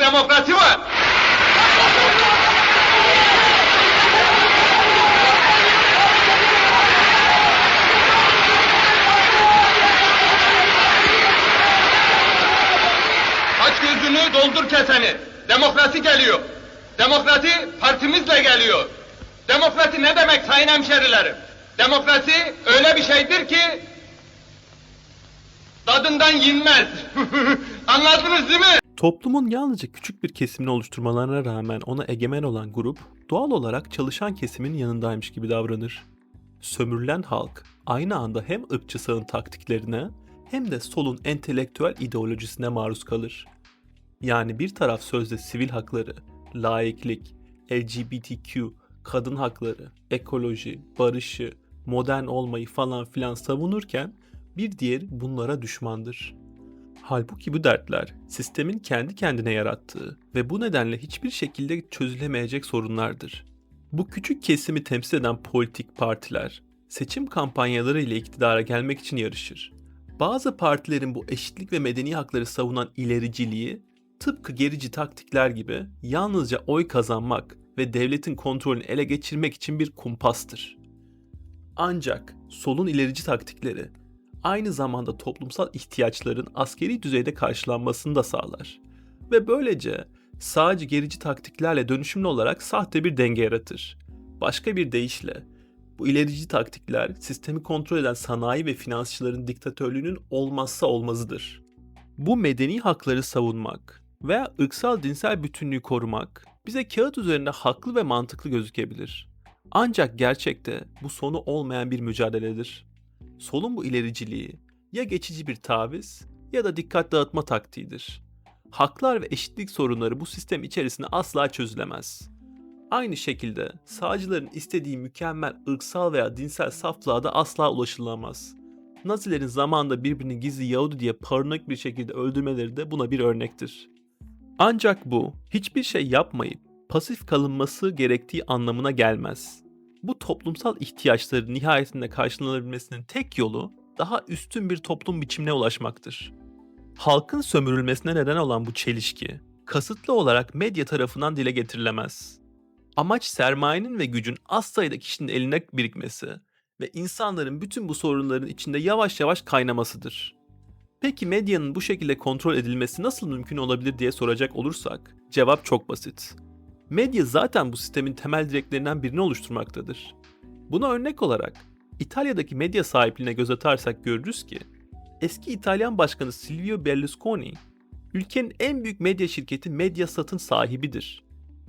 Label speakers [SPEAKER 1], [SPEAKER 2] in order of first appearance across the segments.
[SPEAKER 1] demokrasi var. Aç gözünü, doldur keseni. Demokrasi geliyor. Demokrasi partimizle geliyor. Demokrasi ne demek sayın hemşerilerim? Demokrasi öyle bir şeydir ki tadından yenmez. Anladınız değil mi?
[SPEAKER 2] Toplumun yalnızca küçük bir kesimini oluşturmalarına rağmen ona egemen olan grup, doğal olarak çalışan kesimin yanındaymış gibi davranır. Sömürülen halk, aynı anda hem ırkçı sağın taktiklerine hem de solun entelektüel ideolojisine maruz kalır. Yani bir taraf sözde sivil hakları, laiklik, LGBTQ, kadın hakları, ekoloji, barışı, modern olmayı falan filan savunurken bir diğeri bunlara düşmandır. Halbuki bu dertler sistemin kendi kendine yarattığı ve bu nedenle hiçbir şekilde çözülemeyecek sorunlardır. Bu küçük kesimi temsil eden politik partiler seçim kampanyaları ile iktidara gelmek için yarışır. Bazı partilerin bu eşitlik ve medeni hakları savunan ilericiliği tıpkı gerici taktikler gibi yalnızca oy kazanmak ve devletin kontrolünü ele geçirmek için bir kumpastır. Ancak solun ilerici taktikleri aynı zamanda toplumsal ihtiyaçların askeri düzeyde karşılanmasını da sağlar ve böylece sağcı gerici taktiklerle dönüşümlü olarak sahte bir denge yaratır. Başka bir deyişle bu ilerici taktikler sistemi kontrol eden sanayi ve finansçıların diktatörlüğünün olmazsa olmazıdır. Bu medeni hakları savunmak veya ırksal dinsel bütünlüğü korumak bize kağıt üzerinde haklı ve mantıklı gözükebilir. Ancak gerçekte bu sonu olmayan bir mücadeledir. Solun bu ilericiliği ya geçici bir taviz ya da dikkat dağıtma taktiğidir. Haklar ve eşitlik sorunları bu sistem içerisinde asla çözülemez. Aynı şekilde sağcıların istediği mükemmel ırksal veya dinsel saflığa da asla ulaşılamaz. Nazilerin zamanında birbirini gizli Yahudi diye paranoyak bir şekilde öldürmeleri de buna bir örnektir. Ancak bu hiçbir şey yapmayıp pasif kalınması gerektiği anlamına gelmez. Bu toplumsal ihtiyaçların nihayetinde karşılanabilmesinin tek yolu daha üstün bir toplum biçimine ulaşmaktır. Halkın sömürülmesine neden olan bu çelişki, kasıtlı olarak medya tarafından dile getirilemez. Amaç sermayenin ve gücün az sayıda kişinin eline birikmesi ve insanların bütün bu sorunların içinde yavaş yavaş kaynamasıdır. Peki medyanın bu şekilde kontrol edilmesi nasıl mümkün olabilir diye soracak olursak, cevap çok basit. Medya zaten bu sistemin temel direklerinden birini oluşturmaktadır. Buna örnek olarak İtalya'daki medya sahipliğine göz atarsak görürüz ki eski İtalyan Başkanı Silvio Berlusconi ülkenin en büyük medya şirketi Mediasat'ın sahibidir.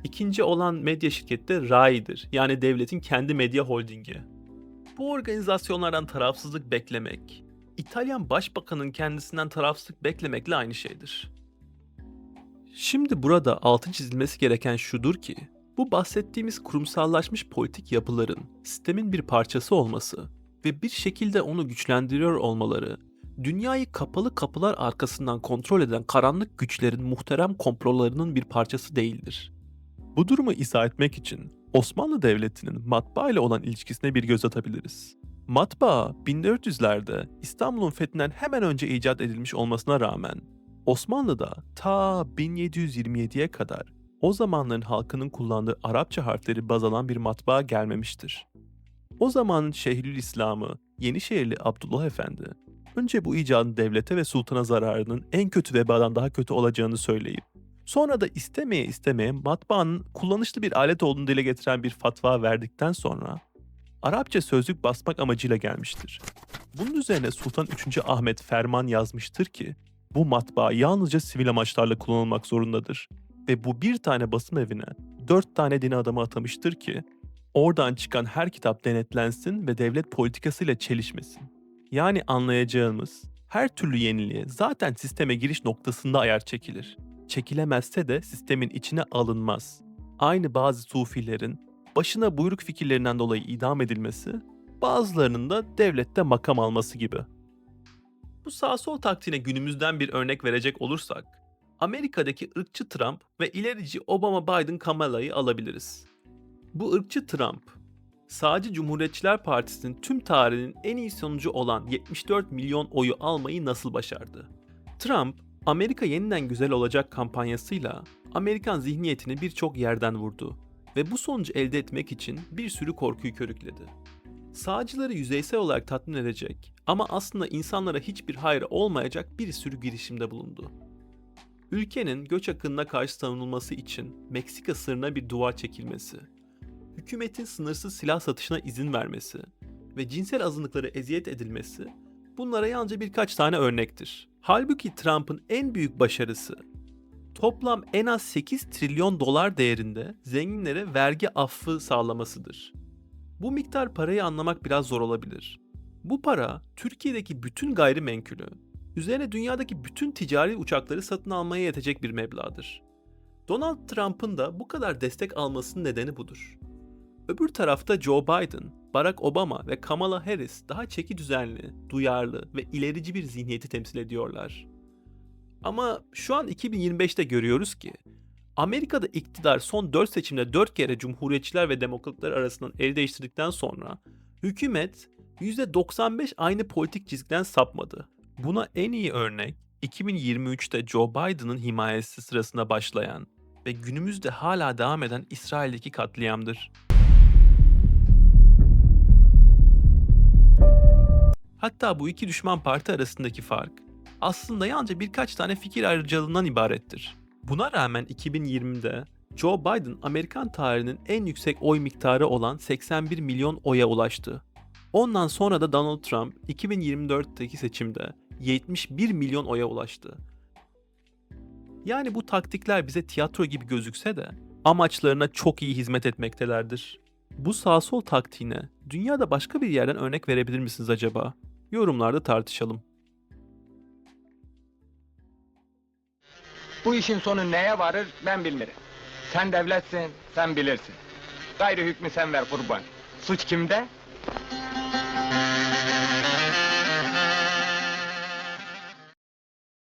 [SPEAKER 2] İkinci olan medya şirketi de RAI'dir, yani devletin kendi medya holdingi. Bu organizasyonlardan tarafsızlık beklemek, İtalyan Başbakanın kendisinden tarafsızlık beklemekle aynı şeydir. Şimdi burada altı çizilmesi gereken şudur ki, bu bahsettiğimiz kurumsallaşmış politik yapıların sistemin bir parçası olması ve bir şekilde onu güçlendiriyor olmaları, dünyayı kapalı kapılar arkasından kontrol eden karanlık güçlerin muhterem komplolarının bir parçası değildir. Bu durumu izah etmek için Osmanlı Devleti'nin matbaa ile olan ilişkisine bir göz atabiliriz. Matbaa 1400'lerde İstanbul'un fethinden hemen önce icat edilmiş olmasına rağmen Osmanlı'da ta 1727'ye kadar o zamanların halkının kullandığı Arapça harfleri baz alan bir matbaa gelmemiştir. O zamanın Şeyhülislam'ı Yenişehirli Abdullah Efendi önce bu icadın devlete ve sultana zararının en kötü vebadan daha kötü olacağını söyleyip sonra da istemeye istemeye matbaanın kullanışlı bir alet olduğunu dile getiren bir fatva verdikten sonra Arapça sözlük basmak amacıyla gelmiştir. Bunun üzerine Sultan 3. Ahmet ferman yazmıştır ki bu matbaa yalnızca sivil amaçlarla kullanılmak zorundadır ve bu bir tane basım evine 4 tane din adamı atamıştır ki oradan çıkan her kitap denetlensin ve devlet politikasıyla çelişmesin. Yani anlayacağımız her türlü yeniliğe zaten sisteme giriş noktasında ayar çekilir. Çekilemezse de sistemin içine alınmaz. Aynı bazı sufilerin başına buyruk fikirlerinden dolayı idam edilmesi, bazılarının da devlette makam alması gibi. Bu sağ-sol taktiğine günümüzden bir örnek verecek olursak, Amerika'daki ırkçı Trump ve ilerici Obama-Biden-Kamala'yı alabiliriz. Bu ırkçı Trump, sağcı Cumhuriyetçiler Partisi'nin tüm tarihinin en iyi sonucu olan 74 milyon oyu almayı nasıl başardı? Trump, Amerika yeniden güzel olacak kampanyasıyla Amerikan zihniyetini birçok yerden vurdu ve bu sonucu elde etmek için bir sürü korkuyu körükledi. Sağcıları yüzeysel olarak tatmin edecek ama aslında insanlara hiçbir hayrı olmayacak bir sürü girişimde bulundu. Ülkenin göç akınına karşı savunulması için Meksika sınırına bir duvar çekilmesi, hükümetin sınırsız silah satışına izin vermesi ve cinsel azınlıklara eziyet edilmesi bunlara yalnızca birkaç tane örnektir. Halbuki Trump'ın en büyük başarısı toplam en az 8 trilyon dolar değerinde zenginlere vergi affı sağlamasıdır. Bu miktar parayı anlamak biraz zor olabilir. Bu para Türkiye'deki bütün gayrimenkulü, üzerine dünyadaki bütün ticari uçakları satın almaya yetecek bir meblağdır. Donald Trump'ın da bu kadar destek almasının nedeni budur. Öbür tarafta Joe Biden, Barack Obama ve Kamala Harris daha çekidüzenli, duyarlı ve ilerici bir zihniyeti temsil ediyorlar. Ama şu an 2025'te görüyoruz ki Amerika'da iktidar son 4 seçimde 4 kere Cumhuriyetçiler ve Demokratlar arasından el değiştirdikten sonra hükümet %95 aynı politik çizgiden sapmadı. Buna en iyi örnek 2023'te Joe Biden'ın himayesi sırasında başlayan ve günümüzde hala devam eden İsrail'deki katliamdır. Hatta bu iki düşman parti arasındaki fark aslında yalnızca birkaç tane fikir ayrıcalığından ibarettir. Buna rağmen 2020'de Joe Biden Amerikan tarihinin en yüksek oy miktarı olan 81 milyon oya ulaştı. Ondan sonra da Donald Trump 2024'teki seçimde 71 milyon oya ulaştı. Yani bu taktikler bize tiyatro gibi gözükse de amaçlarına çok iyi hizmet etmektelerdir. Bu sağ sol taktiğine dünyada başka bir yerden örnek verebilir misiniz acaba? Yorumlarda tartışalım.
[SPEAKER 1] Bu işin sonu neye varır ben bilmirim. Sen devletsin, sen bilirsin. Gayrı hükmü sen ver kurban. Suç kimde?